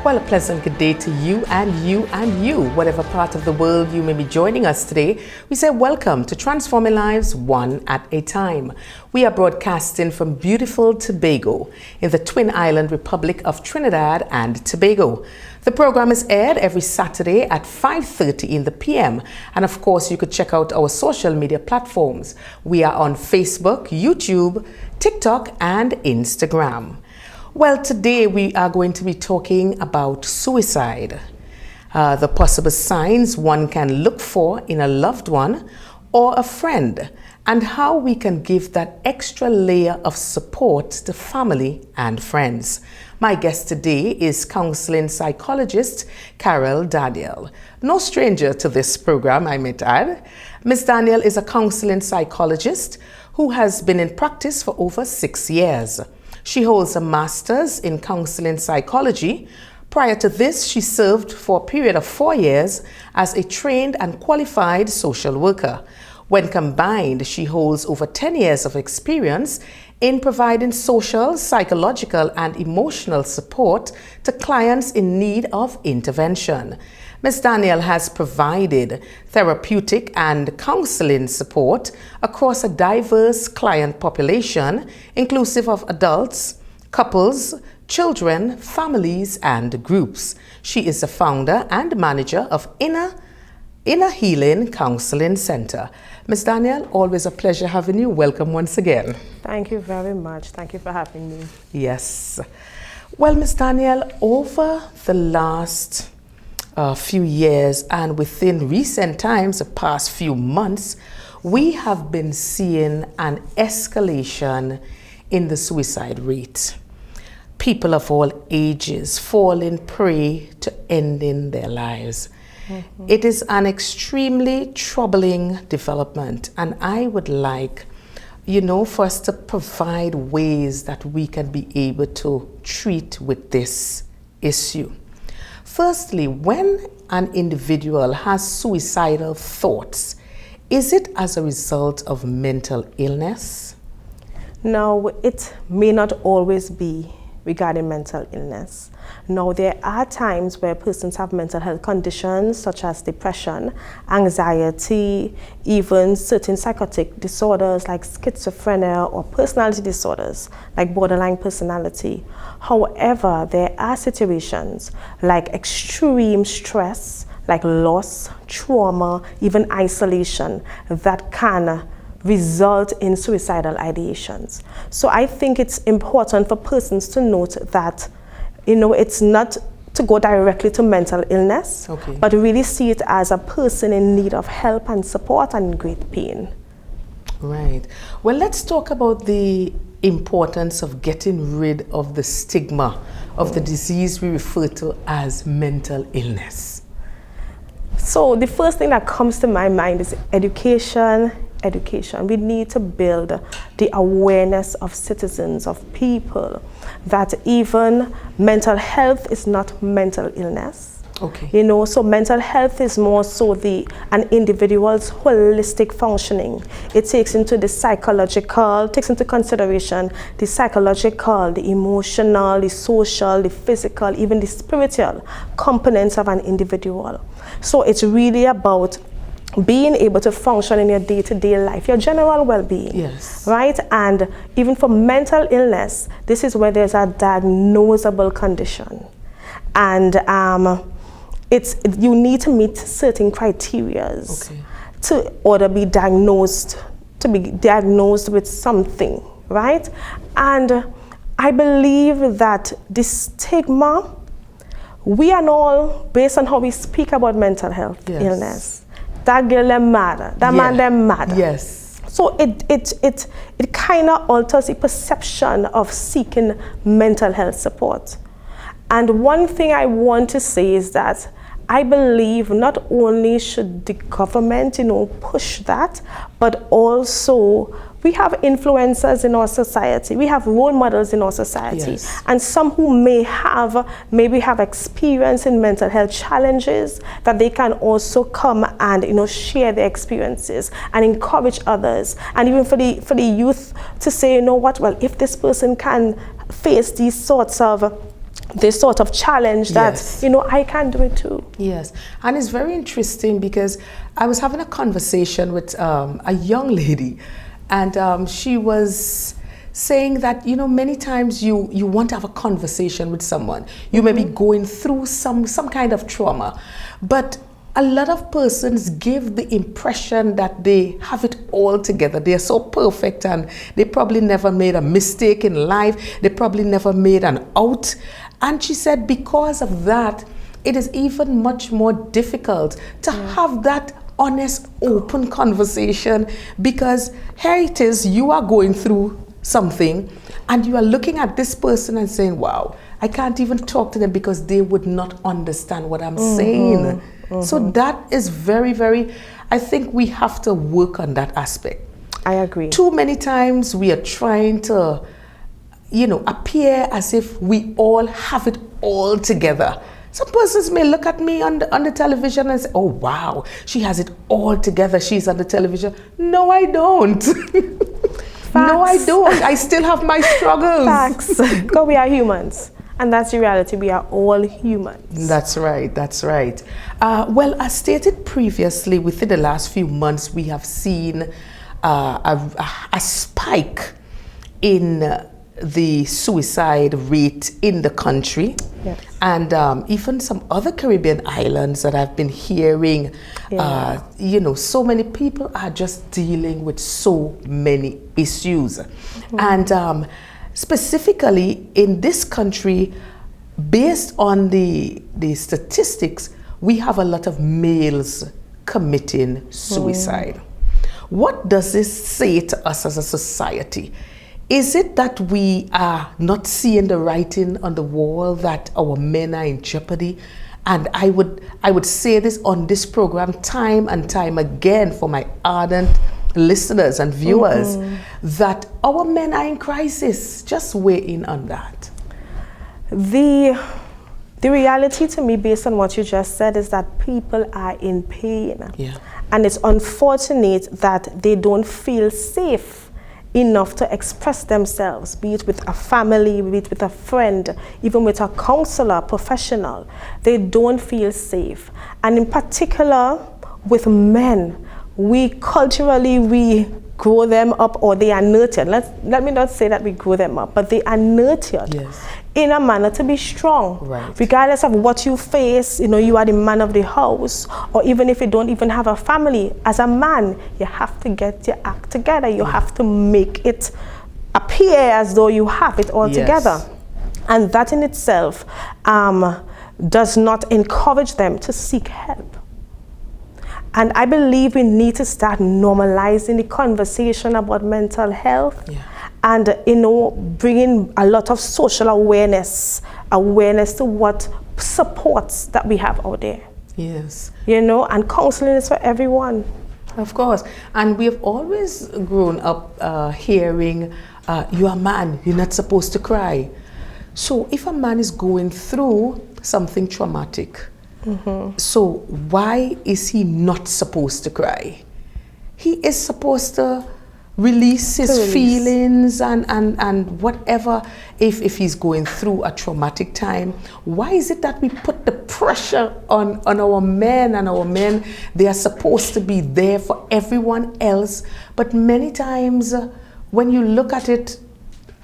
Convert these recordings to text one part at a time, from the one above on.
Well, a pleasant good day to you and you and you, whatever part of the world you may be joining us today. We say welcome to Transforming Lives One at a Time. We are broadcasting from beautiful Tobago in the Twin Island Republic of Trinidad and Tobago. The program is aired every Saturday at 5:30 in the p.m. And of course, you could check out our social media platforms. We are on Facebook, YouTube, TikTok, and Instagram. Well, today we are going to be talking about suicide, the possible signs one can look for in a loved one or a friend, and how we can give that extra layer of support to family and friends. My guest today is Counselling Psychologist Karelle Daniel. No stranger to this program, I might add. Ms. Daniel is a counseling psychologist who has been in practice for over 6 years. She holds a master's in counseling psychology. Prior to this, she served for a period of 4 years as a trained and qualified social worker. When combined, she holds over 10 years of experience in providing social, psychological, and emotional support to clients in need of intervention. Ms. Daniel has provided therapeutic and counseling support across a diverse client population, inclusive of adults, couples, children, families, and groups. She is the founder and manager of Inner Healing Counseling Center. Ms. Daniel, always a pleasure having you. Welcome once again. Thank you very much. Thank you for having me. Yes. Well, Ms. Daniel, over the last few years and within recent times, the past few months, we have been seeing an escalation in the suicide rate. People of all ages falling prey to ending their lives. Mm-hmm. It is an extremely troubling development, and I would like, for us to provide ways that we can be able to treat with this issue. Firstly, when an individual has suicidal thoughts, is it as a result of mental illness? No, it may not always be regarding mental illness. Now, there are times where persons have mental health conditions such as depression, anxiety, even certain psychotic disorders like schizophrenia or personality disorders like borderline personality. However, there are situations like extreme stress, like loss, trauma, even isolation that can result in suicidal ideations. So I think it's important for persons to note that, it's not to go directly to mental illness, but really see it as a person in need of help and support and in great pain. Right. Well, let's talk about the importance of getting rid of the stigma of the disease we refer to as mental illness. So the first thing that comes to my mind is education. We need to build the awareness of citizens, of people, that even mental health is not mental illness. So mental health is more so an individual's holistic functioning. It takes into consideration the psychological, the emotional, the social, the physical, even the spiritual components of an individual. So it's really about being able to function in your day-to-day life, your general well-being, yes, right? And even for mental illness, this is where there's a diagnosable condition, and you need to meet certain criteria to be diagnosed with something, right? And I believe that this stigma, we are all, based on how we speak about mental health illness, that girl them mad, that man them mad. Yes. So it kind of alters the perception of seeking mental health support. And one thing I want to say is that I believe not only should the government, push that, but also we have influencers in our society. We have role models in our society. Yes. And some who maybe have experience in mental health challenges, that they can also come and, share their experiences and encourage others. And even for the youth to say, well, if this person can face these sorts of this sort of challenge that, Yes. you know, I can do it too. Yes, and it's very interesting because I was having a conversation with a young lady, and she was saying that, you know, many times you want to have a conversation with someone. You may be going through some kind of trauma, but a lot of persons give the impression that they have it all together. They are so perfect and they probably never made a mistake in life. They probably never made an out. And she said because of that, it is even much more difficult to have that honest, open conversation, because here it is, you are going through something and you are looking at this person and saying, wow, I can't even talk to them because they would not understand what I'm saying. So that is very, very, I think we have to work on that aspect. I agree. Too many times we are trying to, you know, appear as if we all have it all together. Some persons may look at me on the television and say, oh wow, she has it all together, she's on the television. No, I don't. No, I don't. I still have my struggles. Facts. Because we are humans. And that's the reality. We are all humans. That's right. That's right. Well, as stated previously, within the last few months, we have seen a spike in the suicide rate in the country. Yes. And even some other Caribbean islands that I've been hearing, you know, so many people are just dealing with so many issues. And specifically in this country, based on the statistics, we have a lot of males committing suicide. What does this say to us as a society? Is it that we are not seeing the writing on the wall that our men are in jeopardy? And I would say this on this program time and time again for my ardent listeners and viewers, that our men are in crisis. Just weigh in on that. The reality to me, based on what you just said, is that people are in pain. Yeah. And it's unfortunate that they don't feel safe enough to express themselves, be it with a family, be it with a friend, even with a counselor, professional. They don't feel safe. And in particular, with men, we grow them up, or they are nurtured. Let me not say that we grow them up, but they are nurtured in a manner to be strong. Right. Regardless of what you face, you know, you are the man of the house, or even if you don't even have a family, as a man, you have to get your act together. You have to make it appear as though you have it all together. And that in itself does not encourage them to seek help. And I believe we need to start normalizing the conversation about mental health, and, you know, bringing a lot of social awareness to what supports that we have out there. Yes. You know, and counseling is for everyone. Of course. And we have always grown up hearing, you're a man, you're not supposed to cry. So if a man is going through something traumatic, so why is he not supposed to cry? He is supposed to release his feelings and whatever, if he's going through a traumatic time. Why is it that we put the pressure on our men, and our men, they are supposed to be there for everyone else, but many times when you look at it,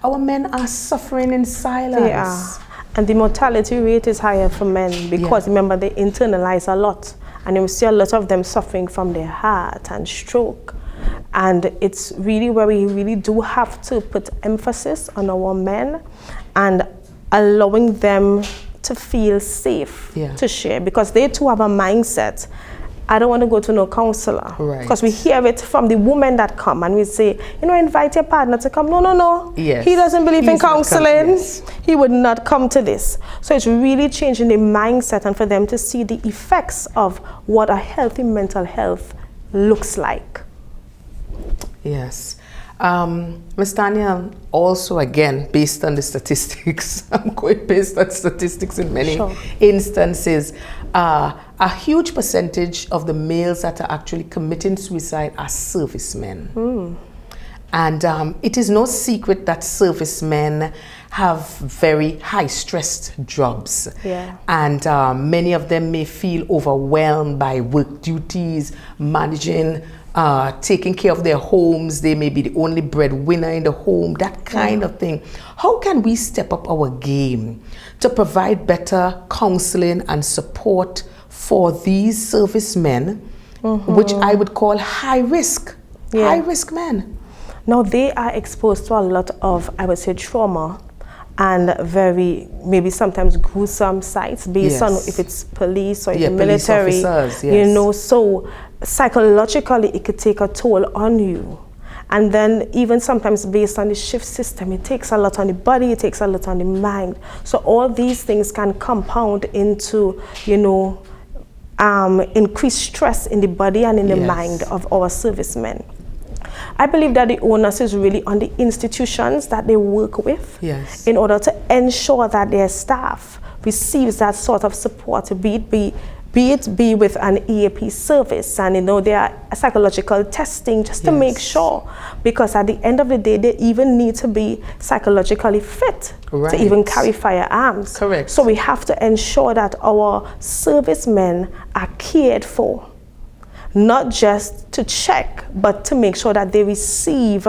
our men are suffering in silence. They are. And the mortality rate is higher for men because, remember, they internalize a lot. And you see a lot of them suffering from their heart and stroke. And it's really where we really do have to put emphasis on our men and allowing them to feel safe to share, because they too have a mindset. I don't want to go to no counselor. Because we hear it from the women that come and we say, you know, invite your partner to come. No. He doesn't believe in counseling. He would not come to this. So it's really changing the mindset and for them to see the effects of what a healthy mental health looks like. Yes. Ms. Daniel, also again, based on the statistics, I'm going based on statistics in many instances, a huge percentage of the males that are actually committing suicide are servicemen. And it is no secret that servicemen have very high stressed jobs. Yeah. And many of them may feel overwhelmed by work duties, managing, taking care of their homes. They may be the only breadwinner in the home, that kind of thing. How can we step up our game to provide better counseling and support for these servicemen, which I would call high risk men? Now they are exposed to a lot of, I would say, trauma and very, maybe sometimes gruesome sights based on if it's police or the military, you know, so psychologically it could take a toll on you. And then even sometimes based on the shift system, it takes a lot on the body, it takes a lot on the mind. So all these things can compound into, you know, increased stress in the body and in the mind of our servicemen. I believe that the onus is really on the institutions that they work with in order to ensure that their staff receives that sort of support, be it with an EAP service, and you know, there are psychological testing just to make sure, because at the end of the day they even need to be psychologically fit to even carry firearms. Correct. So we have to ensure that our servicemen are cared for, not just to check, but to make sure that they receive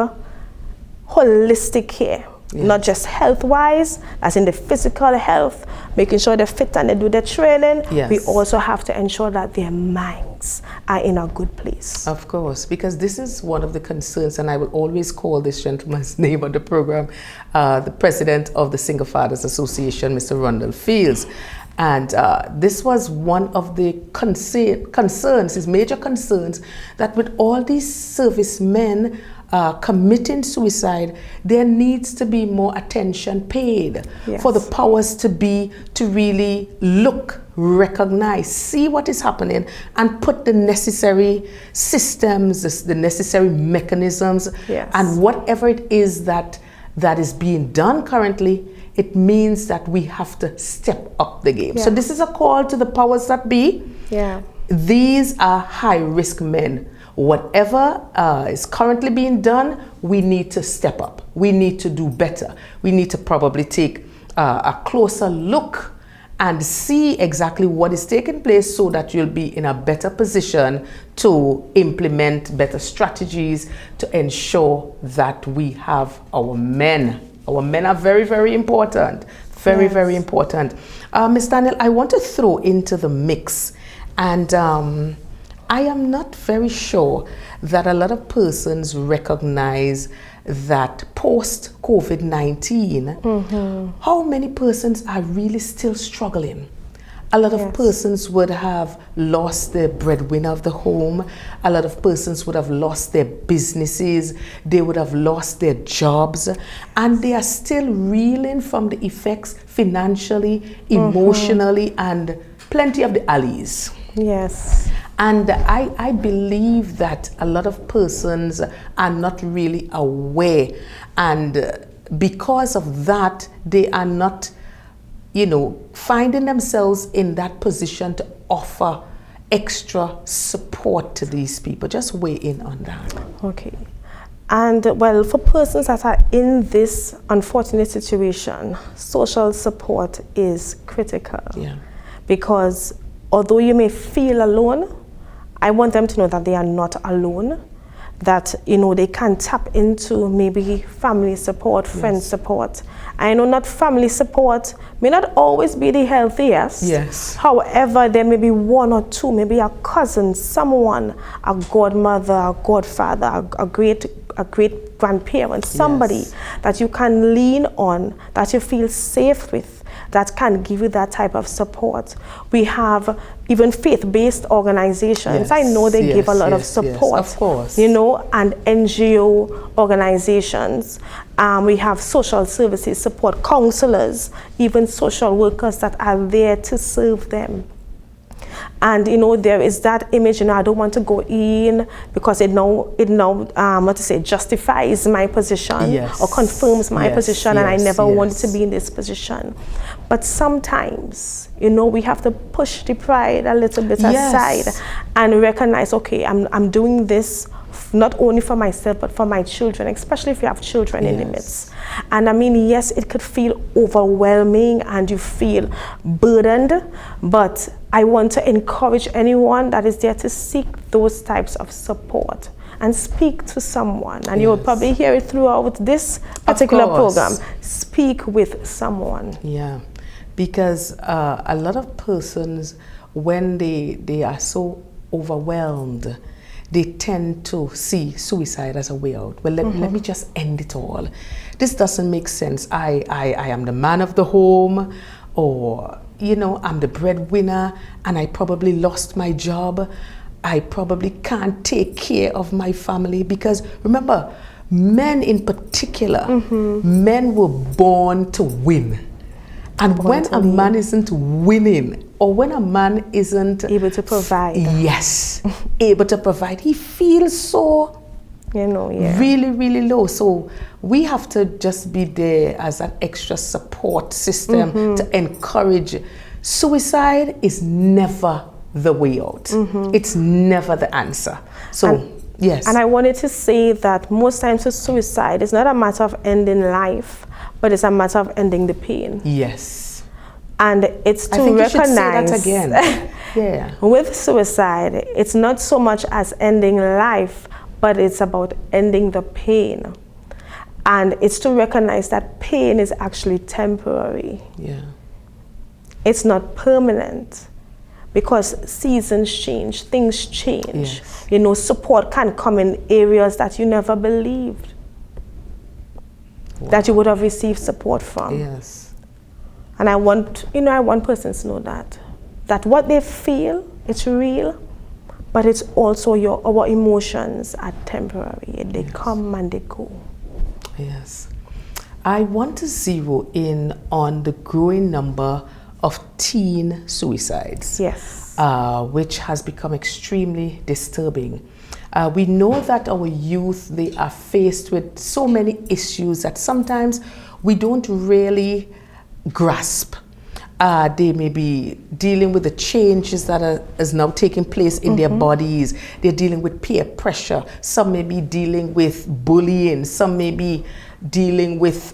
holistic care. Not just health-wise, as in the physical health, making sure they're fit and they do their training. We also have to ensure that their minds are in a good place. Of course, because this is one of the concerns, and I will always call this gentleman's name on the program, the president of the Single Fathers Association, Mr. Rundle Fields. And this was one of the concerns, his major concerns, that with all these servicemen committing suicide, there needs to be more attention paid for the powers to be to really look, recognize, see what is happening, and put the necessary systems, the necessary mechanisms, and whatever it is that is being done currently. It means that we have to step up the game. So this is a call to the powers that be. These are high-risk men. Whatever is currently being done, we need to step up. We need to do better. We need to probably take a closer look and see exactly what is taking place, so that you'll be in a better position to implement better strategies to ensure that we have our men. Our men are very, very important. Very, very important. Ms. Daniel, I want to throw into the mix, and I am not very sure that a lot of persons recognize that post-COVID-19, how many persons are really still struggling. A lot of persons would have lost the breadwinner of the home. A lot of persons would have lost their businesses. They would have lost their jobs. And they are still reeling from the effects financially, emotionally, and plenty of the alleys. And I believe that a lot of persons are not really aware. And because of that, they are not, you know, finding themselves in that position to offer extra support to these people. Just weigh in on that. Okay. And well, for persons that are in this unfortunate situation, social support is critical. Because although you may feel alone, I want them to know that they are not alone, that, you know, they can tap into maybe family support, friend support. I know not family support may not always be the healthiest. However, there may be one or two, maybe a cousin, someone, a godmother, a godfather, a great grandparent, somebody that you can lean on, that you feel safe with, that can give you that type of support. We have even faith-based organizations. I know they give a lot of support, of course. You know, and NGO organizations. We have social services support, counselors, even social workers that are there to serve them. And you know, there is that image, you know, I don't want to go in because it now what to say, justifies my position or confirms my position, and I never wanted to be in this position. But sometimes, you know, we have to push the pride a little bit aside and recognize, okay, I'm doing this not only for myself, but for my children, especially if you have children in the midst. And I mean, yes, it could feel overwhelming and you feel burdened, but I want to encourage anyone that is there to seek those types of support and speak to someone. And you will probably hear it throughout this particular program. Speak with someone. Yeah, because a lot of persons, when they are so overwhelmed, they tend to see suicide as a way out. Well, let me just end it all. This doesn't make sense. I am the man of the home, or, you know, I'm the breadwinner and I probably lost my job. I probably can't take care of my family. Because remember, men in particular, men were born to win. And when a man isn't winning, or when a man isn't able to provide, able to provide, he feels so, really, really low. So we have to just be there as an extra support system to encourage. Suicide is never the way out. It's never the answer. So yes. And I wanted to say that most times with suicide, it's not a matter of ending life, but it's a matter of ending the pain. Yes. And it's to recognize. You should say that again. With suicide, it's not so much as ending life, but it's about ending the pain. And it's to recognize that pain is actually temporary. Yeah. It's not permanent. Because seasons change, things change. Yes. You know, support can come in areas that you never believed that you would have received support from. Yes. And I want persons to know that what they feel, it's real, but it's also our emotions are temporary. They come and they go. Yes. I want to zero in on the growing number of teen suicides, which has become extremely disturbing. We know that our youth, they are faced with so many issues that sometimes we don't really grasp. They may be dealing with the changes that is now taking place in their bodies. They're dealing with peer pressure. Some may be dealing with bullying. Some may be dealing with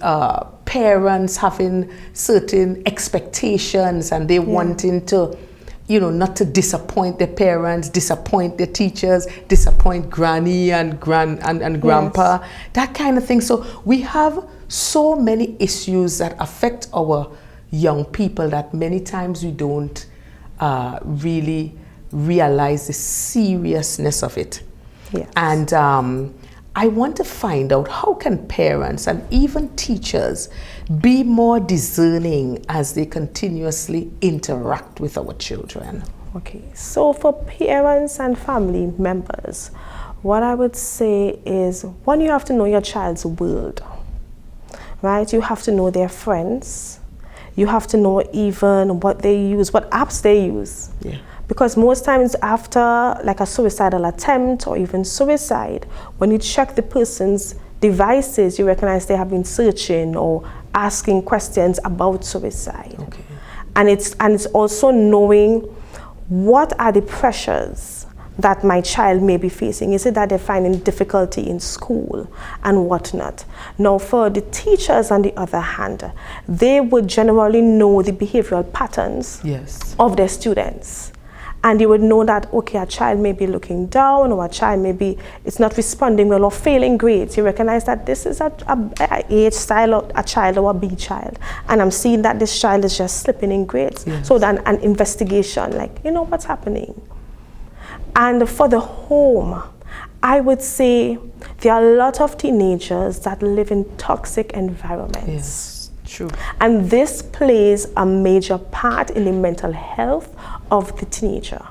parents having certain expectations and they wanting to, not to disappoint their parents, disappoint their teachers, disappoint granny and grandpa, that kind of thing. So we have so many issues that affect our young people that many times we don't really realize the seriousness of it. Yes. And I want to find out, how can parents and even teachers be more discerning as they continuously interact with our children? Okay, so for parents and family members, what I would say is, one, you have to know your child's world, right? You have to know their friends. You have to know even what they use, what apps they use. Yeah. Because most times after like a suicidal attempt or even suicide, when you check the person's devices, you recognize they have been searching or asking questions about suicide. Okay. And it's also knowing what are the pressures that my child may be facing. Is it that they're finding difficulty in school and whatnot? Now, for the teachers, on the other hand, they would generally know the behavioral patterns of their students. And you would know that, okay, a child may be looking down, or a child maybe it's not responding well or failing grades. You recognize that this is a A style or a child or a B child. And I'm seeing that this child is just slipping in grades. Yes. So then an investigation, like, what's happening? And for the home, I would say there are a lot of teenagers that live in toxic environments. Yes, true. And this plays a major part in the mental health of the teenager.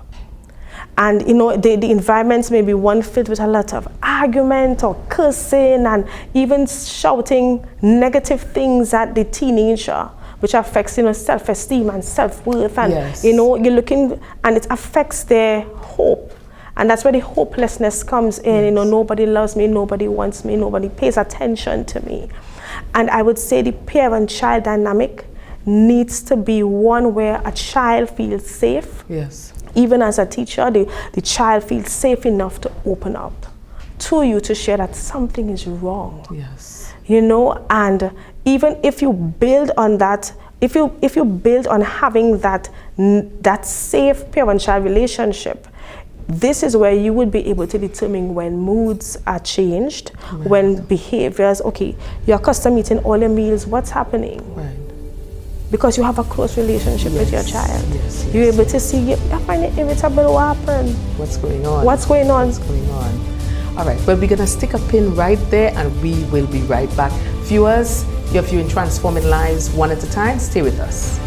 And the environments may be one filled with a lot of argument or cursing and even shouting negative things at the teenager, which affects self-esteem and self-worth. And you're looking, and it affects their hope. And that's where the hopelessness comes in. Nobody loves me, nobody wants me, nobody pays attention to me. And I would say the parent-child dynamic needs to be one where a child feels safe. Yes. Even as a teacher, the child feels safe enough to open up, to you to share that something is wrong. Yes. You know, and even if you build on that, if you build on having that safe parent-child relationship, this is where you would be able to determine when moods are changed, right. When behaviors, okay, you're accustomed eating all your meals, what's happening? Right. Because you have a close relationship with your child. Yes, yes. You're able to see, I find it irritable, what happened? What's going on? What's going on? What's going on? All right, well, we're gonna stick a pin right there and we will be right back. Viewers, you're viewing Transforming Lives one at a time. Stay with us.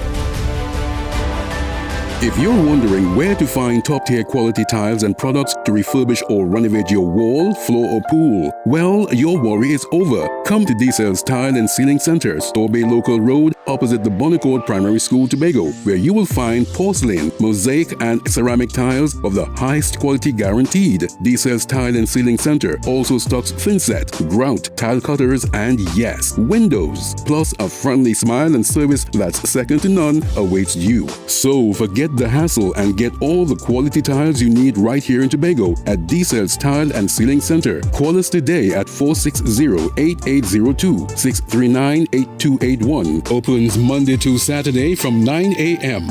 If you're wondering where to find top-tier quality tiles and products to refurbish or renovate your wall, floor or pool, well, your worry is over. Come to D-Cells Tile and Ceiling Center, Store Bay Local Road, opposite the Bonnecourt Primary School, Tobago, where you will find porcelain, mosaic and ceramic tiles of the highest quality guaranteed. D-Cells Tile and Ceiling Center also stocks thinset, grout, tile cutters and yes, windows. Plus a friendly smile and service that's second to none awaits you. So forget the hassle and get all the quality tiles you need right here in Tobago at D-Cells Tile and Ceiling Center. Call us today at 460-8802, 639-8281. Opens Monday to Saturday from 9 a.m.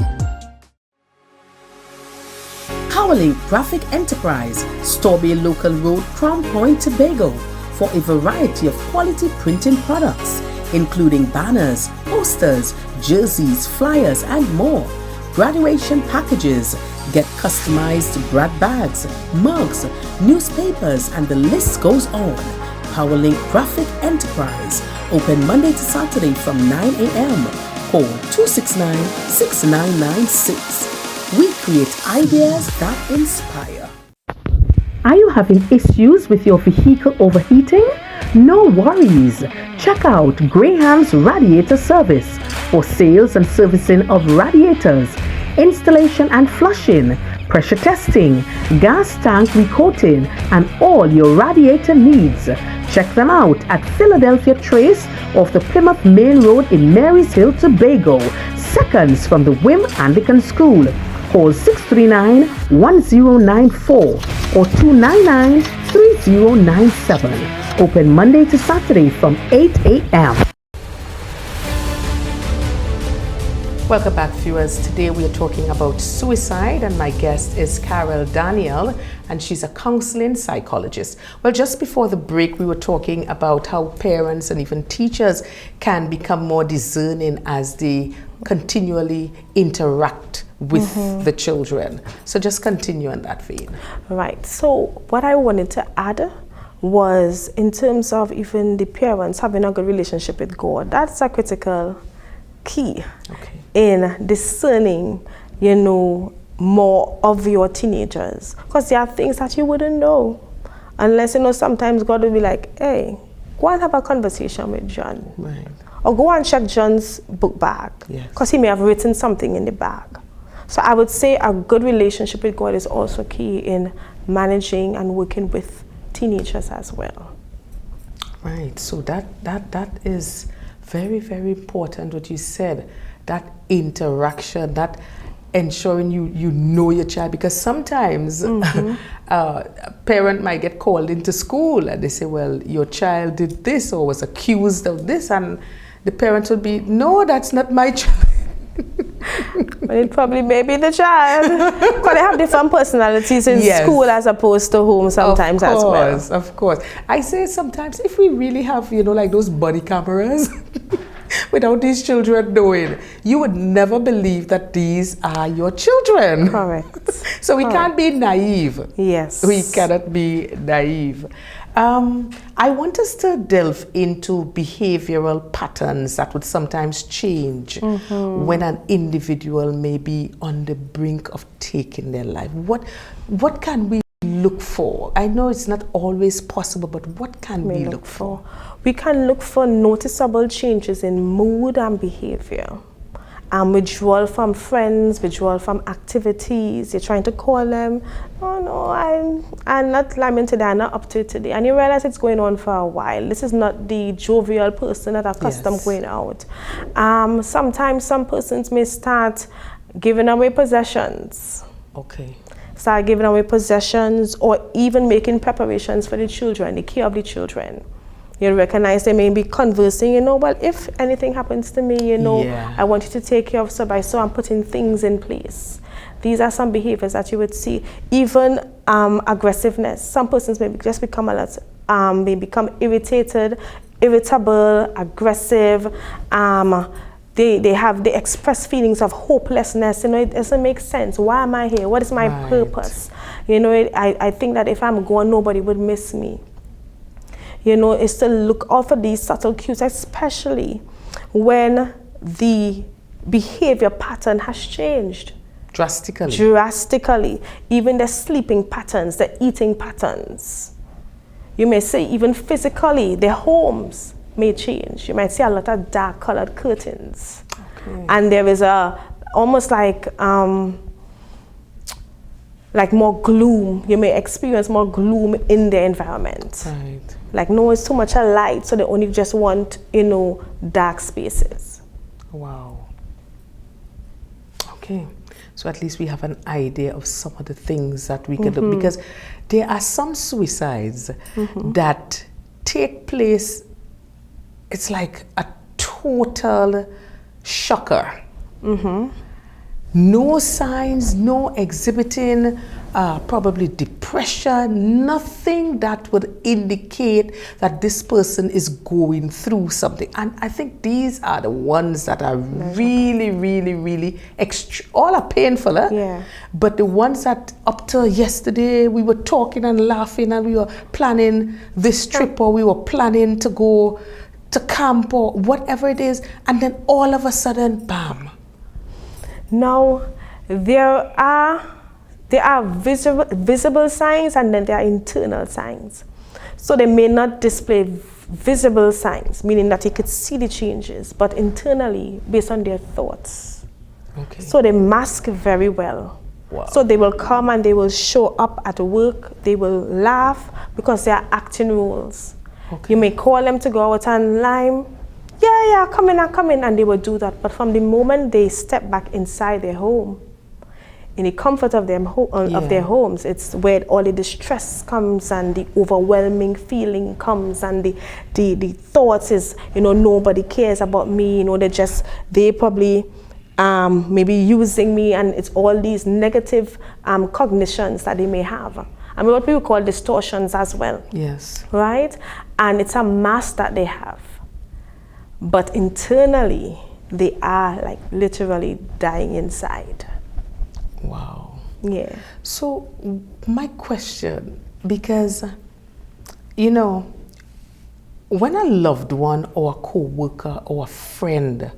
Counselling Graphic Enterprise, Storby Local Road, Crown Point, Tobago, for a variety of quality printing products, including banners, posters, jerseys, flyers, and more. Graduation packages, get customized grad bags, mugs, newspapers, and the list goes on. Powerlink Graphic Enterprise, open Monday to Saturday from 9 a.m. Call 269-6996. We create ideas that inspire. Are you having issues with your vehicle overheating? No worries. Check out Graham's Radiator Service for sales and servicing of radiators, installation and flushing, pressure testing, gas tank recoating, and all your radiator needs. Check them out at Philadelphia Trace off the Plymouth Main Road in Marys Hill, Tobago, seconds from the Wim Anglican School. Call 639-1094 or 299-3097. Open Monday to Saturday from 8 a.m. Welcome back, viewers. Today we are talking about suicide and my guest is Karelle Daniel and she's a counseling psychologist. Well, just before the break we were talking about how parents and even teachers can become more discerning as they continually interact with the children. So just continue on that vein. Right. So what I wanted to add was in terms of even the parents having a good relationship with God. That's a critical key in discerning, you know, more of your teenagers. Because there are things that you wouldn't know. Unless, you know, sometimes God will be like, hey, go and have a conversation with John. Right. Or go and check John's book bag. Because he may have written something in the bag. So I would say a good relationship with God is also key in managing and working with teenagers as well. Right. So that is very, very important what you said. That interaction, that ensuring you know your child, because sometimes a parent might get called into school and they say, well, your child did this or was accused of this, and the parent would be, no, that's not my child. But it probably may be the child. Because they have different personalities in school as opposed to home sometimes as well. Of course. I say sometimes if we really have, you know, like those body cameras, without these children knowing, you would never believe that these are your children. Correct. So we can't be naive. Yes. We cannot be naive. I want us to delve into behavioral patterns that would sometimes change when an individual may be on the brink of taking their life. What can we look for? I know it's not always possible, but what can we look for? We can look for noticeable changes in mood and behavior. Withdrawal from friends, withdrawal from activities. You're trying to call them, oh no, I'm not climbing today, I'm not up to it today. And you realize it's going on for a while. This is not the jovial person that are accustomed going out. Sometimes some persons may start giving away possessions. Okay. Start giving away possessions, or even making preparations for the children, the care of the children. You recognize they may be conversing, well, if anything happens to me, I want you to take care of so by so I'm putting things in place. These are some behaviors that you would see. Even aggressiveness. Some persons may just become may become irritated, irritable, aggressive. They express feelings of hopelessness. It doesn't make sense. Why am I here? What is my purpose? I think that if I'm gone, nobody would miss me. Is to look out for these subtle cues, especially when the behavior pattern has changed. Drastically. Even the sleeping patterns, the eating patterns. You may say even physically, their homes may change. You might see a lot of dark colored curtains. Okay. And there is almost like more gloom. You may experience more gloom in the environment. Right. Like no, it's too much a light, so they only just want, dark spaces. Wow. Okay. So at least we have an idea of some of the things that we can do, because there are some suicides that take place. It's like a total shocker. No signs, no exhibiting probably depression, nothing that would indicate that this person is going through something. And I think these are the ones that are really, really, really, all are painful. Yeah. But the ones that up till yesterday, we were talking and laughing and we were planning this trip, or we were planning to go to camp or whatever it is, and then all of a sudden, bam. Now, there are visible signs, and then there are internal signs. So they may not display visible signs, meaning that you could see the changes, but internally, based on their thoughts. Okay. So they mask very well. Wow. So they will come and they will show up at work, they will laugh because they are acting roles. Okay. You may call them to go out and lime. Yeah, come in, and they will do that. But from the moment they step back inside their home, in the comfort of their homes, it's where all the distress comes and the overwhelming feeling comes, and the thoughts is, nobody cares about me. They probably maybe using me, and it's all these negative cognitions that they may have. I mean, what people call distortions as well. Yes. Right? And it's a mask that they have. But internally, they are like literally dying inside. Wow. Yeah. So my question, because, when a loved one or a co-worker or a friend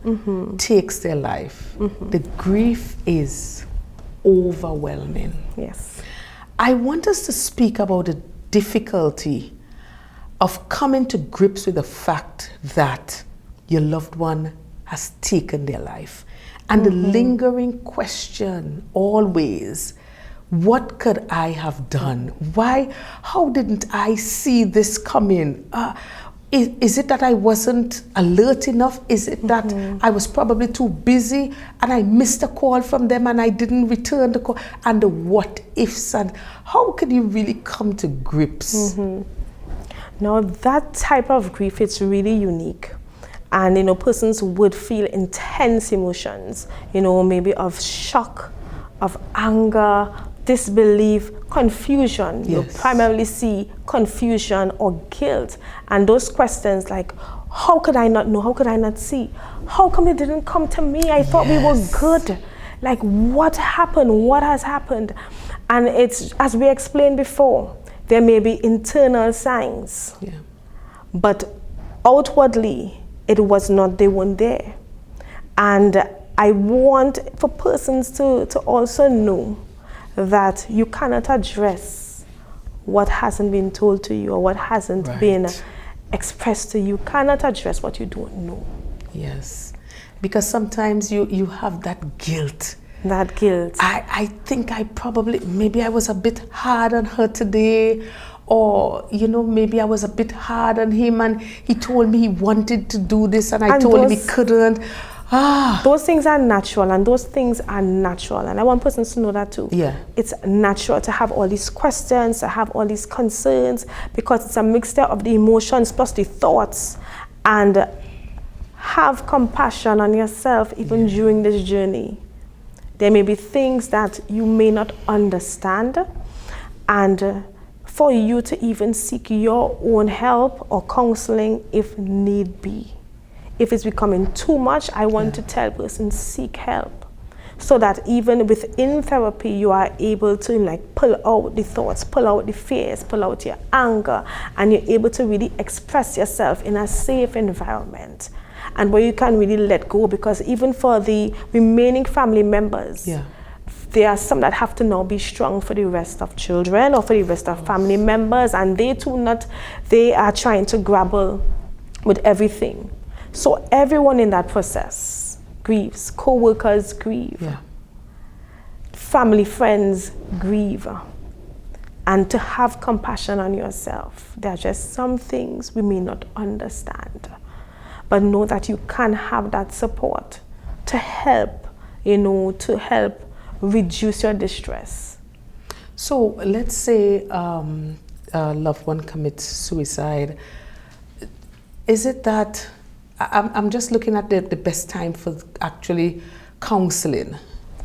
takes their life, the grief is overwhelming. Yes. I want us to speak about the difficulty of coming to grips with the fact that your loved one has taken their life. And the lingering question always, what could I have done? Why? How didn't I see this coming? Is it that I wasn't alert enough? Is it that I was probably too busy and I missed a call from them and I didn't return the call? And the what ifs, and how can you really come to grips? Now, that type of grief, it's really unique. And, persons would feel intense emotions, maybe of shock, of anger, disbelief, confusion. Yes. You primarily see confusion or guilt. And those questions like, how could I not know? How could I not see? How come it didn't come to me? I thought we were good. Like, what happened? What has happened? And it's, as we explained before, there may be internal signs. Yeah. But outwardly, it was not, they weren't there. And I want for persons to also know that you cannot address what hasn't been told to you or what hasn't been expressed to you. You cannot address what you don't know. Yes. Because sometimes you have that guilt. That guilt. I think maybe I was a bit hard on her today. Or, maybe I was a bit hard on him and he told me he wanted to do this and I told him he couldn't. Those things are natural, and those things are natural. And I want persons to know that too. Yeah. It's natural to have all these questions, to have all these concerns, because it's a mixture of the emotions plus the thoughts. And have compassion on yourself even during this journey. There may be things that you may not understand, and for you to even seek your own help or counseling if need be. If it's becoming too much, I want to tell persons, seek help, so that even within therapy you are able to like pull out the thoughts, pull out the fears, pull out your anger, and you're able to really express yourself in a safe environment, and where you can really let go. Because even for the remaining family members, there are some that have to now be strong for the rest of children or for the rest of family members, and they are trying to grapple with everything. So everyone in that process grieves. Co-workers grieve. Family, friends grieve. And to have compassion on yourself. There are just some things we may not understand. But know that you can have that support to help, to help reduce your distress. So let's say a loved one commits suicide. Is it that I'm just looking at the best time for actually counseling?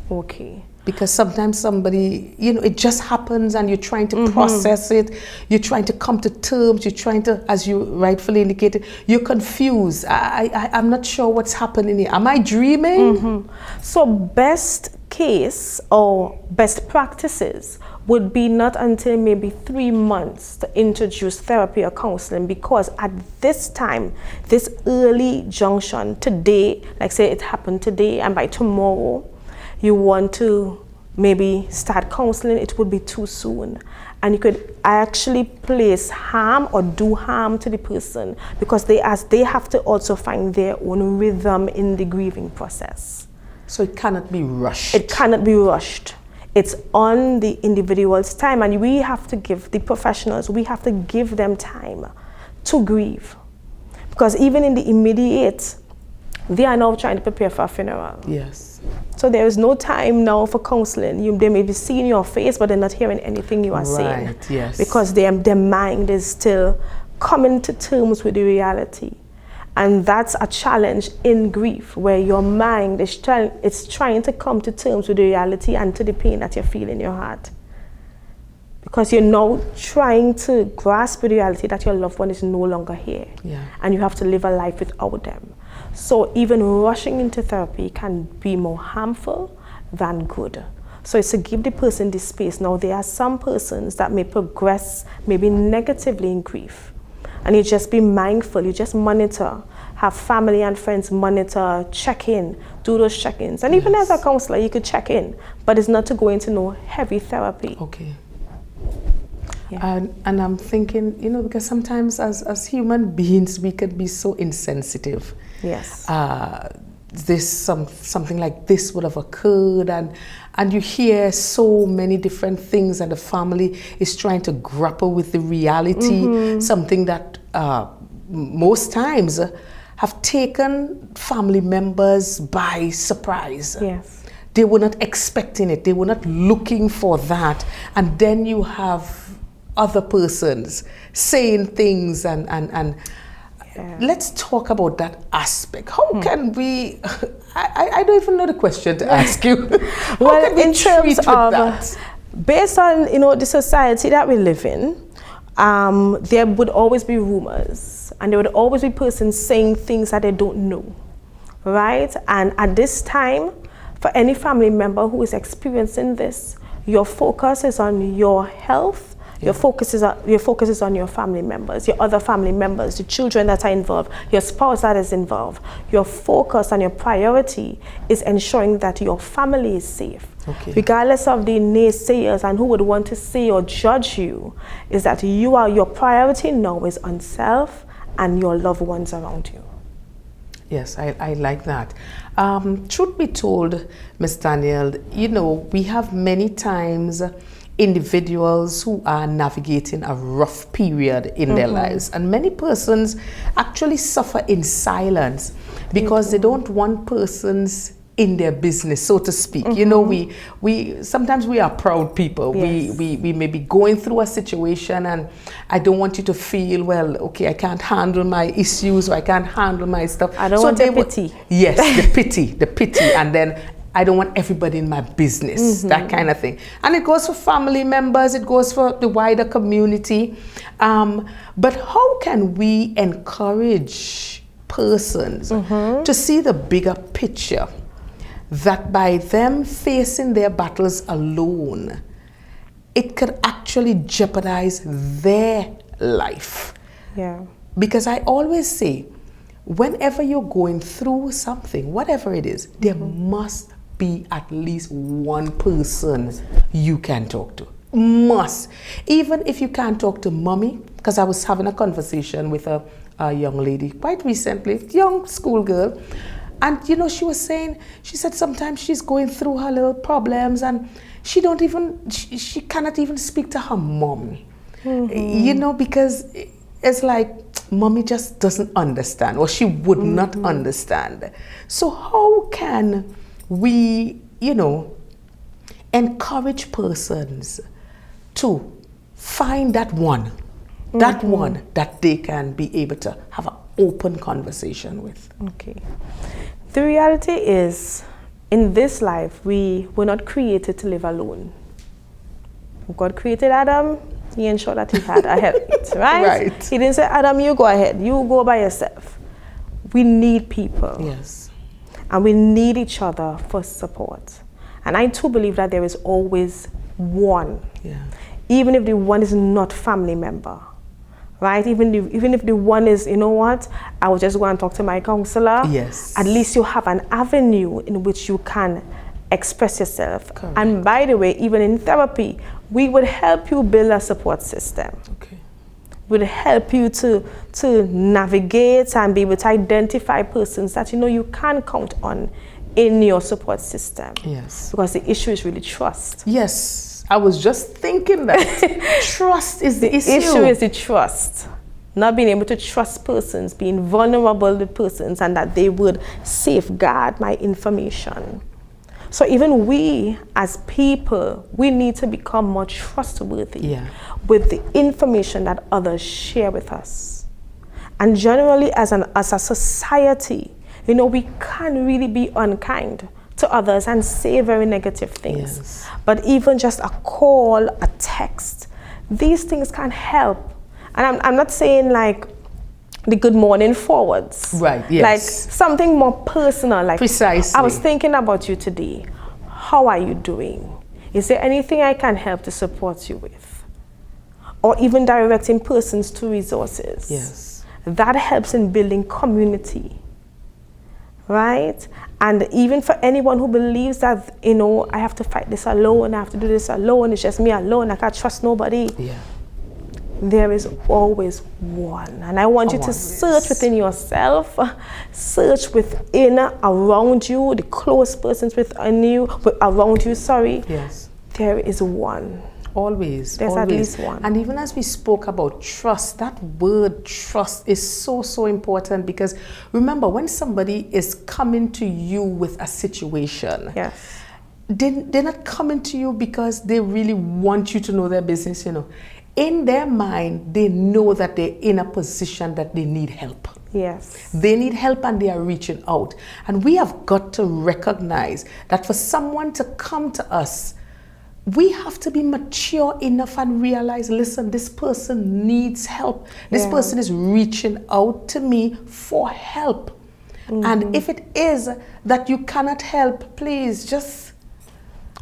Okay. Because sometimes somebody, it just happens and you're trying to process it, you're trying to come to terms, you're trying to, as you rightfully indicated, you're confused. I'm not sure what's happening here. Am I dreaming? So best case or best practices would be not until maybe 3 months to introduce therapy or counseling, because at this time, this early junction, today, like say it happened today, and by tomorrow, you want to maybe start counseling, it would be too soon. And you could actually place harm or do harm to the person, because they have to also find their own rhythm in the grieving process. So it cannot be rushed. It cannot be rushed. It's on the individual's time, and we have to give the professionals, we have to give them time to grieve. Because even in the immediate, they are now trying to prepare for a funeral. Yes. So there is no time now for counseling. They may be seeing your face, but they're not hearing anything you are saying. Right, yes. Because their mind is still coming to terms with the reality. And that's a challenge in grief, where your mind is trying to come to terms with the reality and to the pain that you feel in your heart. Because you're now trying to grasp the reality that your loved one is no longer here. And you have to live a life without them. So even rushing into therapy can be more harmful than good. So it's to give the person the space. Now, there are some persons that may progress maybe negatively in grief. And you just be mindful, you just monitor, have family and friends monitor, check in, do those check-ins. And even as a counselor, you could check in, but it's not to go into no heavy therapy. Okay. And I'm thinking, because sometimes as human beings, we could be so insensitive. Yes. Something like this would have occurred, and you hear so many different things, and the family is trying to grapple with the reality, something that most times have taken family members by surprise. Yes. They were not expecting it. They were not looking for that. And then you have other persons saying things and let's talk about that aspect. How can we, I don't even know the question to ask you. Well, in terms of, based on, the society that we live in, there would always be rumors, and there would always be persons saying things that they don't know, right? And at this time, for any family member who is experiencing this, your focus is on your health. Your focus is on your family members, your other family members, the children that are involved, your spouse that is involved. Your focus and your priority is ensuring that your family is safe. Okay. Regardless of the naysayers and who would want to say or judge you, is that your priority now is on self and your loved ones around you. Yes, I like that. Truth be told, Ms. Daniel, we have many times individuals who are navigating a rough period in their lives. And many persons actually suffer in silence because they don't want persons in their business, so to speak. You know, we sometimes we are proud people. Yes. We may be going through a situation and I don't want you to feel, well, okay, I can't handle my issues or I can't handle my stuff. I don't want the pity. Yes, the pity. And then I don't want everybody in my business, that kind of thing. And it goes for family members, it goes for the wider community. But how can we encourage persons to see the bigger picture, that by them facing their battles alone, it could actually jeopardize their life? Yeah. Because I always say, whenever you're going through something, whatever it is, there must be at least one person you can talk to. Must. Even if you can't talk to mommy, because I was having a conversation with a young lady quite recently, young schoolgirl, and you know, she was saying, she said sometimes she's going through her little problems and she cannot even speak to her mom. You know, because it's like mommy just doesn't understand, or she would not understand. So how can we, you know, encourage persons to find that one that they can be able to have an open conversation with? Okay. The reality is, in this life, we were not created to live alone. God created Adam, he ensured that he had a helpmate, right? Right. He didn't say, Adam, you go ahead, you go by yourself. We need people. Yes. And we need each other for support. And I too believe that there is always one. Yeah. Even if the one is not family member, right? Even if the one is, you know what, I will just go and talk to my counselor. Yes. At least you have an avenue in which you can express yourself. Correct. And by the way, even in therapy, we would help you build a support system. Okay. Would help you to navigate and be able to identify persons that you know you can count on in your support system. Yes. Because the issue is really trust. Yes. I was just thinking that. Trust is the issue. The issue is the trust. Not being able to trust persons, being vulnerable with persons, and that they would safeguard my information. So even we as people, we need to become more trustworthy with the information that others share with us. And generally as a society, you know, we can really be unkind to others and say very negative things. Yes. But even just a call, a text, these things can help. And I'm not saying like the good morning forwards. Right, yes. Like something more personal. Like, precisely. I was thinking about you today. How are you doing? Is there anything I can help to support you with? Or even directing persons to resources. Yes. That helps in building community. Right? And even for anyone who believes that, you know, I have to fight this alone, I have to do this alone, it's just me alone, I can't trust nobody. Yeah. There is always one. And I want you to search within yourself, search within, around you, the close persons around you, sorry. Yes. There is one. Always. There's always. at least one. And even as we spoke about trust, that word trust is so, so important, because remember, when somebody is coming to you with a situation, Yes. they're not coming to you because they really want you to know their business, you know. In their mind, they know that they're in a position that they need help. Yes. They need help and they are reaching out. And we have got to recognize that for someone to come to us, we have to be mature enough and realize, listen, this person needs help. This person is reaching out to me for help. And if it is that you cannot help, please just...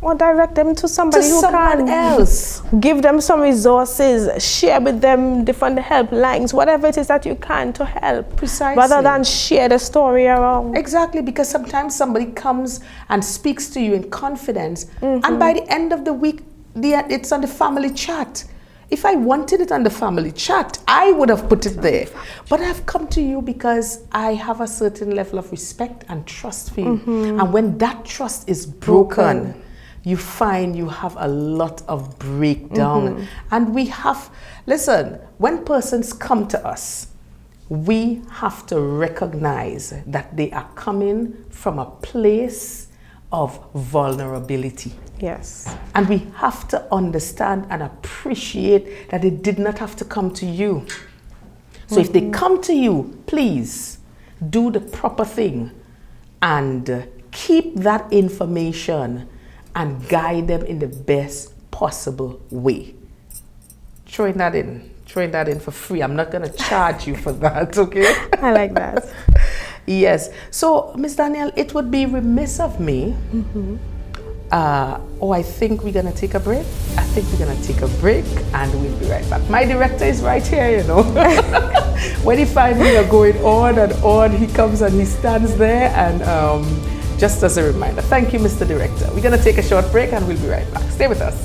Or direct them to somebody who someone can. else. Give them some resources, share with them different help lines, whatever it is that you can to help. Precisely. Rather than share the story around. Exactly, because sometimes somebody comes and speaks to you in confidence, and by the end of the week, it's on the family chat. If I wanted it on the family chat, I would have put it there. But I've come to you because I have a certain level of respect and trust for you. And when that trust is broken, you find you have a lot of breakdown. And we have, listen, when persons come to us, we have to recognize that they are coming from a place of vulnerability. Yes. And we have to understand and appreciate that they did not have to come to you. So if they come to you, please do the proper thing and keep that information and guide them in the best possible way. Throwing that in for free. I'm not going to charge you for that, okay? I like that. Yes. So, Ms. Daniel, it would be remiss of me. I think we're going to take a break. I think we're going to take a break and we'll be right back. My director is right here, you know. When he finds me going on and on, he comes and he stands there and just as a reminder. Thank you, Mr. Director. We're going to take a short break and we'll be right back. Stay with us.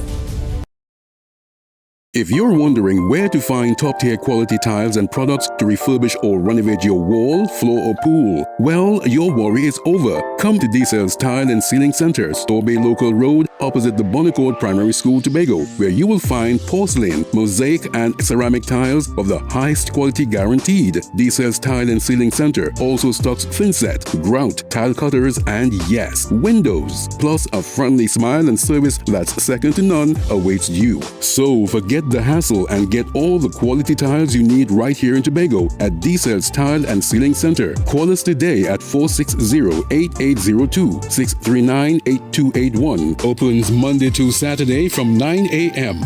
If you're wondering where to find top-tier quality tiles and products to refurbish or renovate your wall, floor or pool, well, your worry is over. Come to D-Cells Tile and Ceiling Center, Store Bay Local Road, opposite the Bonnecourt Primary School, Tobago, where you will find porcelain, mosaic and ceramic tiles of the highest quality guaranteed. D-Cells Tile and Ceiling Center also stocks thinset, grout, tile cutters and yes, windows. Plus a friendly smile and service that's second to none awaits you. So forget the hassle and get all the quality tiles you need right here in Tobago at D-Cells Tile and Ceiling Center. Call us today at 460-8802, 639-8281. Opens Monday to Saturday from 9 a.m.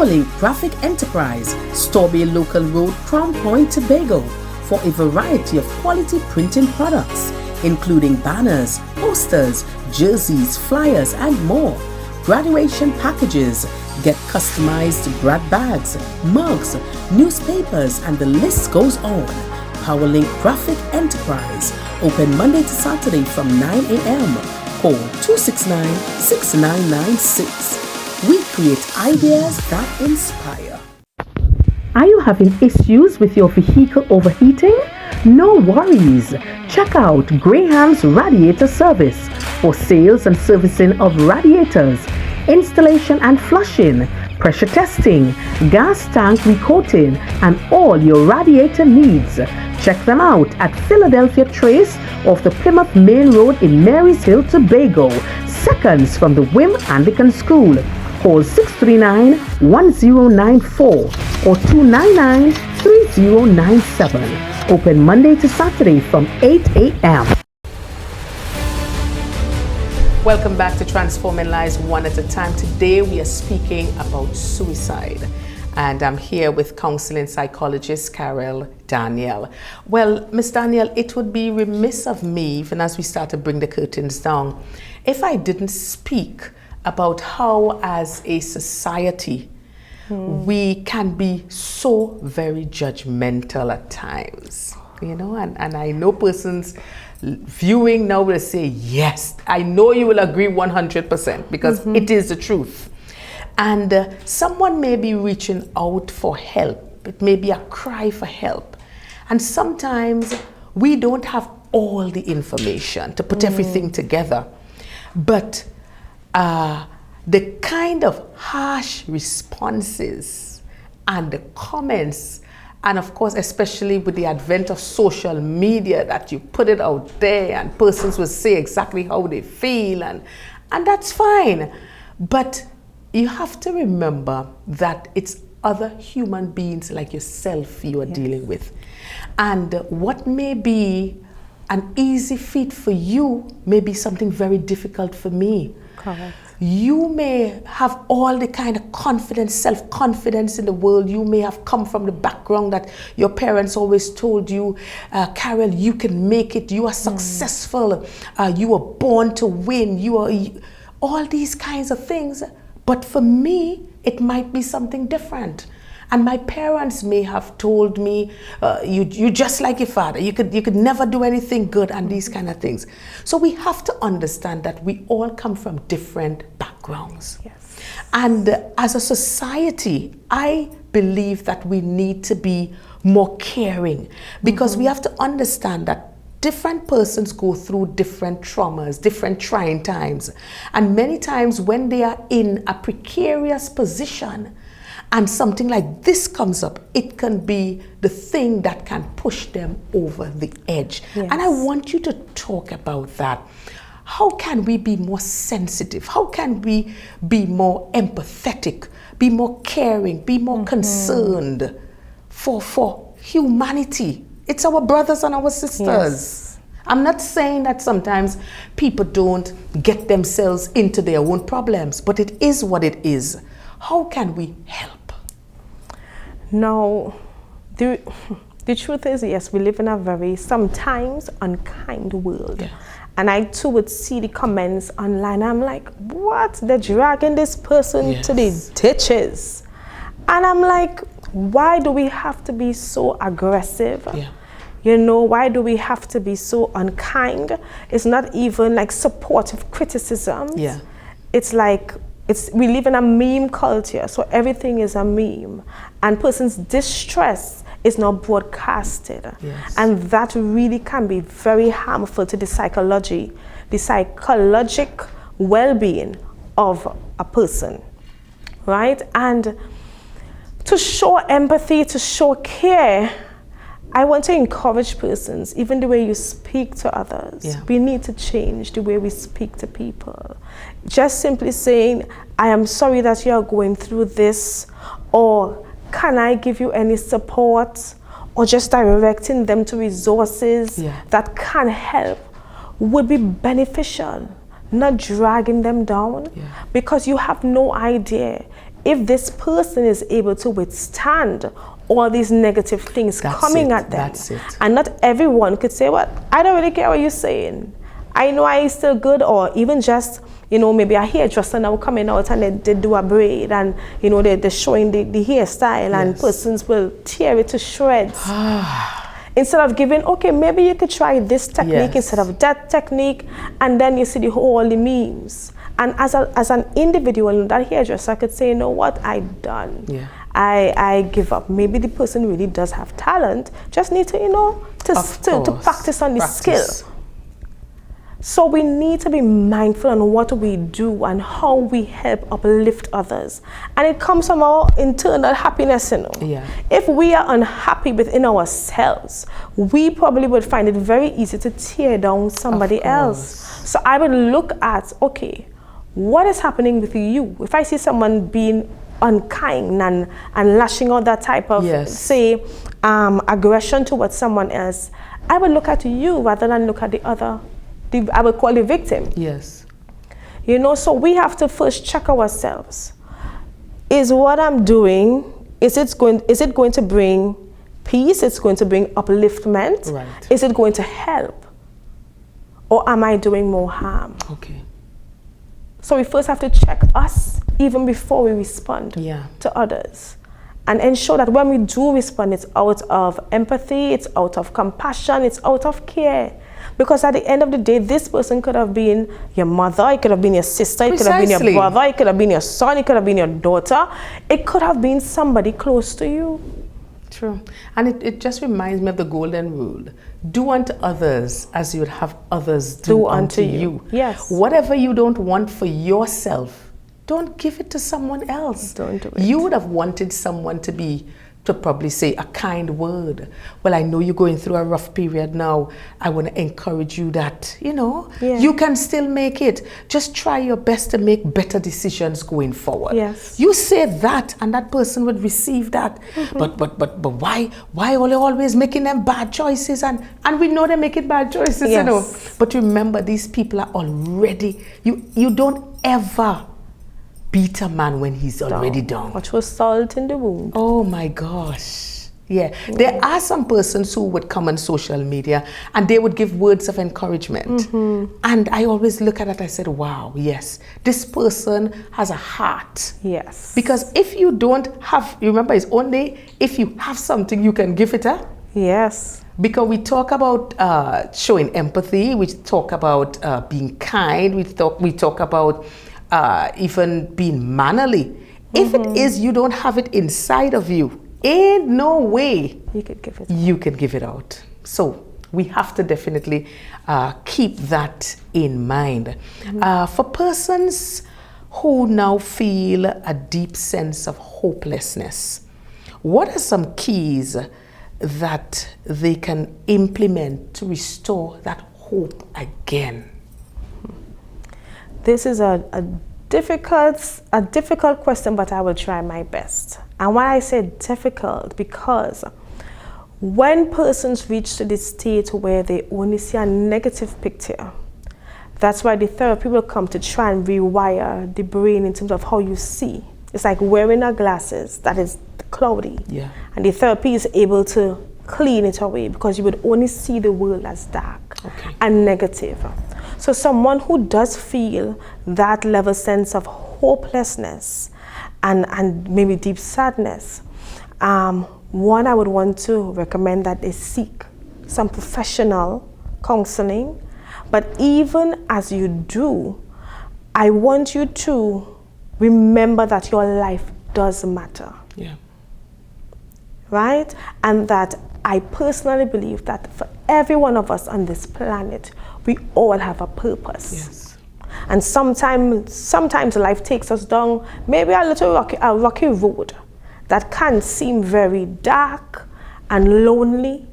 Counselling Graphic Enterprise, Store Bay Local Road, Crown Point, Tobago, for a variety of quality printing products, including banners, posters, jerseys, flyers, and more. Graduation packages, get customized grad bags, mugs, newspapers, and the list goes on. Powerlink Graphic Enterprise, open Monday to Saturday from 9 a.m. Call 269-6996. We create ideas that inspire. Are you having issues with your vehicle overheating? No worries. Check out Graham's Radiator Service for sales and servicing of radiators, installation and flushing, pressure testing, gas tank recoating, and all your radiator needs. Check them out at Philadelphia Trace off the Plymouth Main Road in Marys Hill, Tobago, seconds from the Wim Anglican School. Call 639-1094 or 299-3097. Open Monday to Saturday from 8 a.m. Welcome back to Transforming Lives One at a Time. Today we are speaking about suicide. And I'm here with Counselling Psychologist Karelle Daniel. Well, Ms. Daniel, it would be remiss of me, even as we start to bring the curtains down, if I didn't speak about how as a society we can be so very judgmental at times, you know, and I know persons viewing now will say, yes, I know you will agree 100% because it is the truth. And someone may be reaching out for help. It may be a cry for help. And sometimes we don't have all the information to put everything together. But the kind of harsh responses and the comments, and of course, especially with the advent of social media, that you put it out there and persons will say exactly how they feel, and that's fine. But you have to remember that it's other human beings like yourself you are dealing with. And what may be an easy feat for you may be something very difficult for me. Correct. You may have all the kind of confidence, self-confidence in the world. You may have come from the background that your parents always told you, Karelle, you can make it, you are successful, you were born to win, all these kinds of things. But for me, it might be something different. And my parents may have told me, you just like your father, you could never do anything good, and these kind of things. So we have to understand that we all come from different backgrounds. Yes. And as a society, I believe that we need to be more caring, because we have to understand that different persons go through different traumas, different trying times. And many times when they are in a precarious position and something like this comes up, it can be the thing that can push them over the edge. Yes. And I want you to talk about that. How can we be more sensitive? How can we be more empathetic, be more caring, be more concerned for humanity? It's our brothers and our sisters. Yes. I'm not saying that sometimes people don't get themselves into their own problems, but it is what it is. How can we help? Now, the truth is, yes, we live in a very sometimes unkind world. Yeah. And I too would see the comments online. I'm like, what? They're dragging this person to the ditches. And I'm like, why do we have to be so aggressive? Yeah. You know, why do we have to be so unkind? It's not even like supportive criticism. Yeah. It's like, we live in a meme culture, so everything is a meme. And person's distress is not broadcasted. Yes. And that really can be very harmful to the psychologic well-being of a person, right? And to show empathy, to show care, I want to encourage persons, even the way you speak to others. Yeah. We need to change the way we speak to people. Just simply saying, I am sorry that you are going through this, or can I give you any support, or just directing them to resources that can help would be beneficial, not dragging them down, because you have no idea if this person is able to withstand all these negative things coming at them. That's it. And not everyone could say, well, I don't really care what you're saying. I know I still good, or even just, you know, maybe a hairdresser now coming out and they do a braid and, you know, they're showing the hairstyle and persons will tear it to shreds. Instead of giving, okay, maybe you could try this technique instead of that technique, and then you see all the memes. And as an individual, that hairdresser could say, you know what, I'm done. Yeah. I give up. Maybe the person really does have talent, just need to, you know, to practice on the skill. So we need to be mindful on what we do and how we help uplift others. And it comes from our internal happiness, you know. Yeah. If we are unhappy within ourselves, we probably would find it very easy to tear down somebody else. So I would look at, okay, what is happening with you? If I see someone being unkind and lashing out that type of, say, aggression towards someone else, I would look at you rather than look at the other. I would call the victim. Yes. You know, so we have to first check ourselves. Is what I'm doing, is it going to bring peace? It's going to bring upliftment? Right. Is it going to help? Or am I doing more harm? Okay. So we first have to check us even before we respond to others. And ensure that when we do respond, it's out of empathy, it's out of compassion, it's out of care. Because at the end of the day, this person could have been your mother, it could have been your sister, it could have been your brother, it could have been your son, it could have been your daughter. It could have been somebody close to you. True. And it just reminds me of the golden rule. Do unto others as you would have others do unto you. Yes. Whatever you don't want for yourself, don't give it to someone else. Don't do it. You would have wanted someone to probably say a kind word. Well, I know you're going through a rough period now. I want to encourage you that, you know, you can still make it. Just try your best to make better decisions going forward. Yes. You say that and that person would receive that. But why are they always making them bad choices? And we know they're making bad choices, you know. But remember, these people are already, you don't ever beat a man when he's already down. Much was salt in the wound. Oh my gosh. Yeah. There are some persons who would come on social media and they would give words of encouragement. And I always look at it, I said, wow, yes, this person has a heart. Yes. Because if you don't have, remember, it's only if you have something you can give it up. Yes. Because we talk about showing empathy, we talk about being kind, we talk about even being mannerly. If it is you don't have it inside of you, ain't no way you could give it. You can give it out. So we have to definitely keep that in mind. For persons who now feel a deep sense of hopelessness, what are some keys that they can implement to restore that hope again? This is a difficult question, but I will try my best. And why I say difficult, because when persons reach to this state where they only see a negative picture, that's why the therapy will come to try and rewire the brain in terms of how you see. It's like wearing a glasses that is cloudy. Yeah. And the therapy is able to clean it away, because you would only see the world as dark and negative. So someone who does feel that level sense of hopelessness and maybe deep sadness, one, I would want to recommend that they seek some professional counseling. But even as you do, I want you to remember that your life does matter. Yeah. Right? And that I personally believe that for every one of us on this planet, we all have a purpose. Yes. And sometimes life takes us down maybe a little rocky road that can seem very dark and lonely,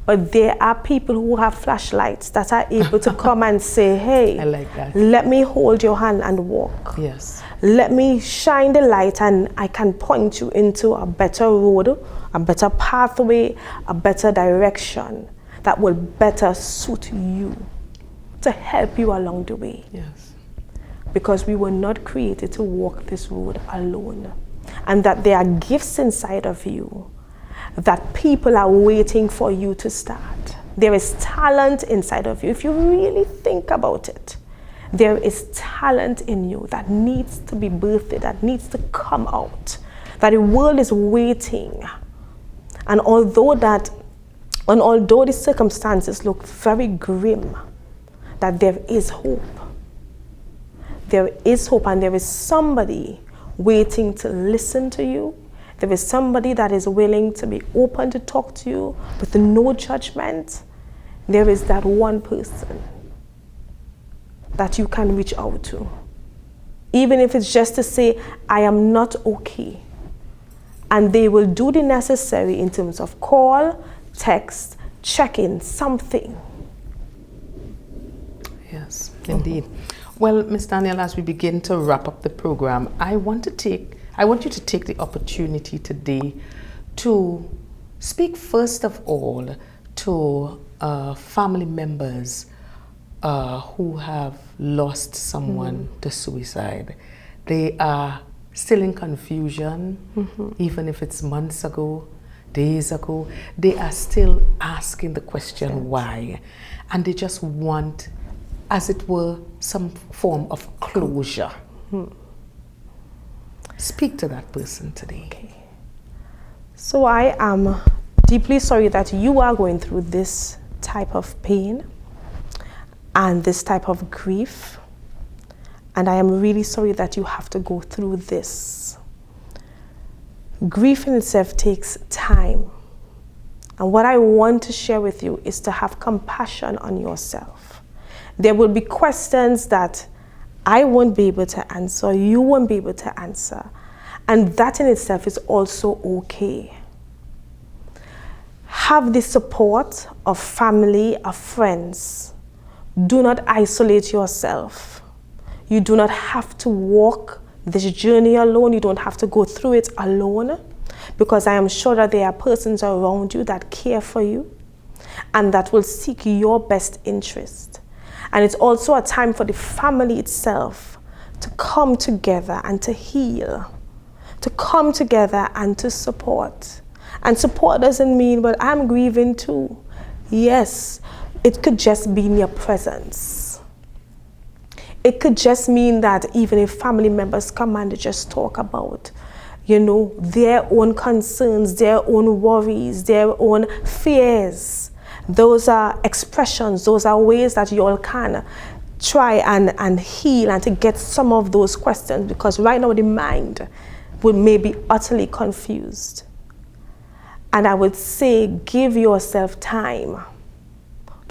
but there are people who have flashlights that are able to come and say, hey, I like that. Let me hold your hand and walk. Yes. Let me shine the light, and I can point you into a better road, a better pathway, a better direction that will better suit you, to help you along the way. Yes. Because we were not created to walk this road alone. And that there are gifts inside of you that people are waiting for you to start. There is talent inside of you. If you really think about it, there is talent in you that needs to be birthed, that needs to come out, that the world is waiting. And although the circumstances look very grim, that there is hope. There is hope, and there is somebody waiting to listen to you. There is somebody that is willing to be open to talk to you with no judgment. There is that one person that you can reach out to. Even if it's just to say, I am not okay. And they will do the necessary in terms of call, text, check-in, something. Yes, indeed. Well, Ms. Daniel, as we begin to wrap up the program, I want you to take the opportunity today to speak first of all to family members who have lost someone to suicide. They are still in confusion, even if it's months ago, days ago. They are still asking the question why, and they just want, as it were, some form of closure. Speak to that person today. Okay. So I am deeply sorry that you are going through this type of pain and this type of grief. And I am really sorry that you have to go through this. Grief in itself takes time. And what I want to share with you is to have compassion on yourself. There will be questions that I won't be able to answer, you won't be able to answer. And that in itself is also okay. Have the support of family, of friends. Do not isolate yourself. You do not have to walk this journey alone. You don't have to go through it alone, because I am sure that there are persons around you that care for you and that will seek your best interest. And it's also a time for the family itself to come together and to heal, to come together and to support. And support doesn't mean, well, I'm grieving too. Yes, it could just be in your presence. It could just mean that even if family members come and they just talk about, their own concerns, their own worries, their own fears. Those are expressions, those are ways that you all can try and heal and to get some of those questions, because right now the mind may be utterly confused. And I would say, give yourself time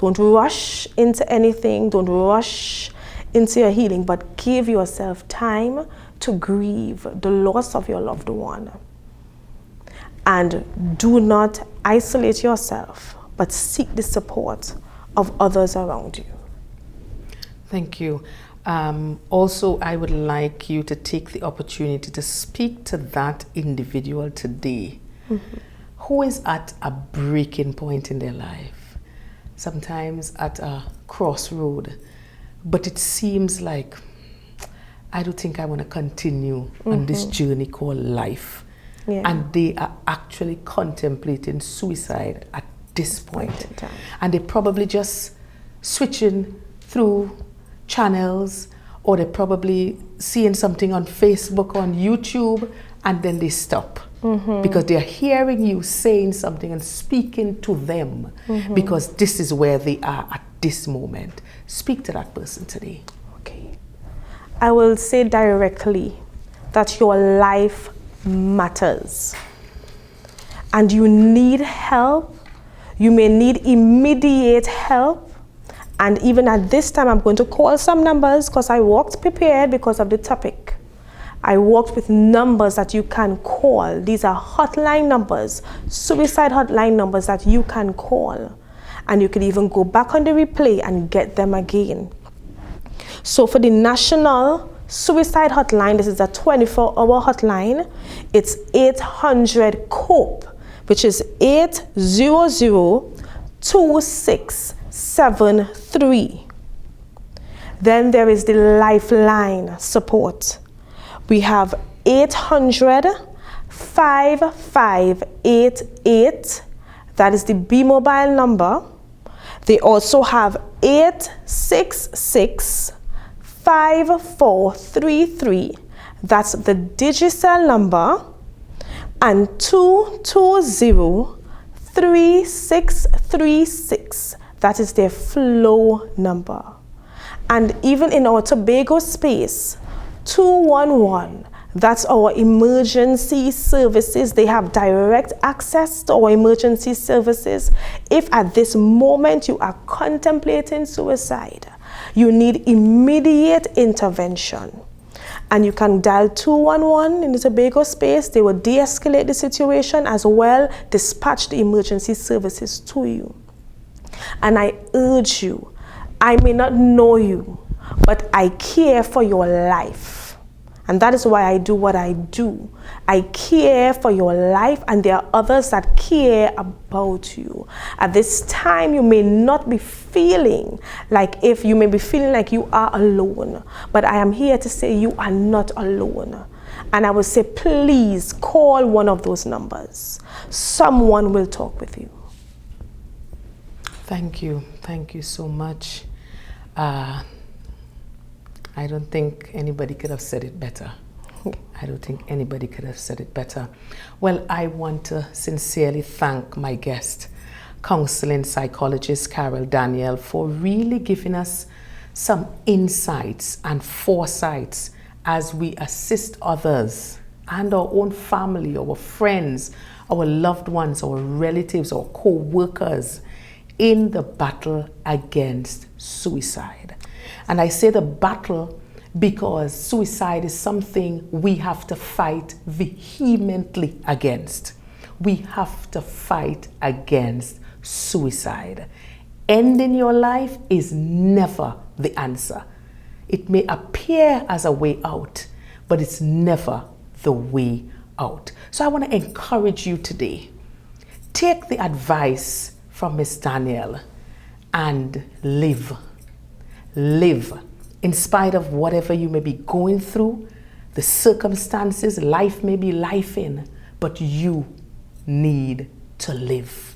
Don't rush into anything. Don't rush into your healing, but give yourself time to grieve the loss of your loved one. And do not isolate yourself, but seek the support of others around you. Thank you. Also, I would like you to take the opportunity to speak to that individual today who is at a breaking point in their life, sometimes at a crossroad, but it seems like, I don't think I want to continue on this journey called life. Yeah. And they are actually contemplating suicide at this point. And they're probably just switching through channels, or they're probably seeing something on Facebook, on YouTube, and then they stop. Because they're hearing you saying something and speaking to them, because this is where they are at this moment. Speak to that person today. Okay. I will say directly that your life matters. And you need help. You may need immediate help. And even at this time, I'm going to call some numbers because I walked prepared because of the topic. I walked with numbers that you can call. These are hotline numbers, suicide hotline numbers that you can call. And you can even go back on the replay and get them again. So for the National Suicide Hotline, this is a 24-hour hotline. It's 800-COPE, which is 800-2673. Then there is the Lifeline support. We have 800-5588. That is the B Mobile number. They also have 866-5433. That's the Digicel number. And 220-3636. That is their Flow number. And even in our Tobago space, 211, that's our emergency services. They have direct access to our emergency services. If at this moment you are contemplating suicide, you need immediate intervention. And you can dial 211 in the Tobago space. They will de-escalate the situation as well, dispatch the emergency services to you. And I urge you, I may not know you, but I care for your life. And that is why I do what I do. I care for your life, and there are others that care about you. At this time, you may not be feeling like you may be feeling like you are alone. But I am here to say you are not alone. And I will say, please call one of those numbers. Someone will talk with you. Thank you. Thank you so much. I don't think anybody could have said it better. I don't think anybody could have said it better. Well, I want to sincerely thank my guest, Counselling Psychologist Karelle Daniel, for really giving us some insights and foresights as we assist others and our own family, our friends, our loved ones, our relatives, our co-workers in the battle against suicide. And I say the battle because suicide is something we have to fight vehemently against. We have to fight against suicide. Ending your life is never the answer. It may appear as a way out, but it's never the way out. So I want to encourage you today. Take the advice from Miss Daniel and live. Live in spite of whatever you may be going through, the circumstances life may be life in, but you need to live.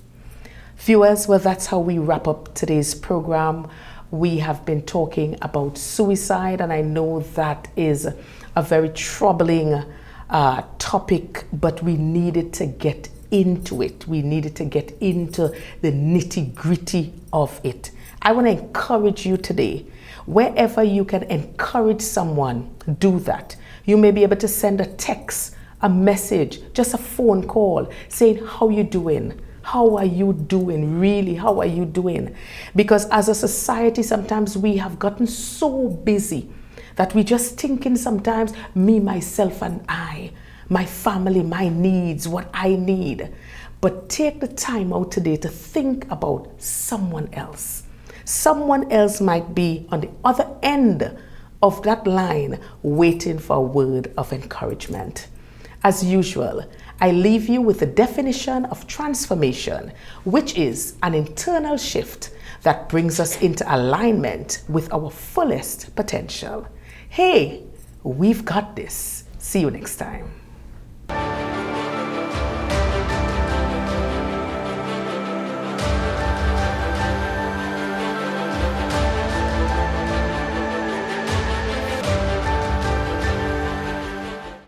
Viewers, well, that's how we wrap up today's program. We have been talking about suicide, and I know that is a very troubling topic, but we needed to get into it. We needed to get into the nitty-gritty of it. I want to encourage you today, wherever you can encourage someone, do that. You may be able to send a text, a message, just a phone call saying, how you doing? How are you doing? Really, how are you doing? Because as a society, sometimes we have gotten so busy that we just thinking sometimes me, myself, and I, my family, my needs, what I need. But take the time out today to think about someone else. Someone else might be on the other end of that line waiting for a word of encouragement. As usual, I leave you with the definition of transformation, which is an internal shift that brings us into alignment with our fullest potential. Hey, we've got this. See you next time.